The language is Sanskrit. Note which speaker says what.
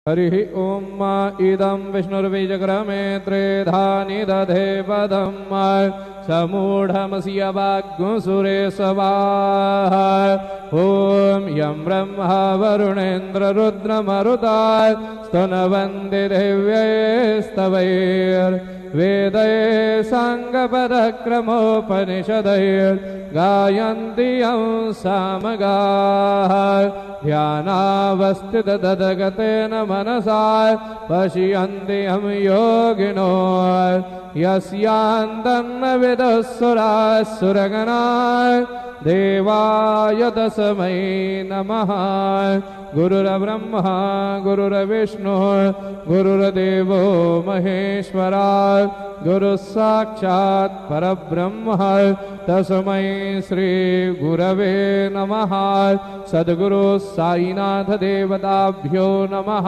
Speaker 1: हरिः ॐ इदं विष्णुर्विजक्रमे त्रेधानि दधे पदं समूढमस्य वाग्गुसुरेशवाः ॐ यं ब्रह्मा वरुणेन्द्ररुद्रमरुता स्तुनवन्ति दिव्यैस्तवैर्वेदैः साङ्गपदक्रमोपनिषदैर्गायन्ति यं सामगाः ध्यानावस्थिततद्गतेन मनसा पश्यन्ति यं योगिनो यस्यान्तन्न विदुःसुराः सुरगणाः देवाय तस्मै नमः। गुरुर्ब्रह्मा गुरुर्विष्णु गुरुर्देवो महेश्वरा गुरुः साक्षात् परब्रह्म तस्मै श्री गुरवे नमः। सद्गुरु साईनाथ देवताभ्यो नमः।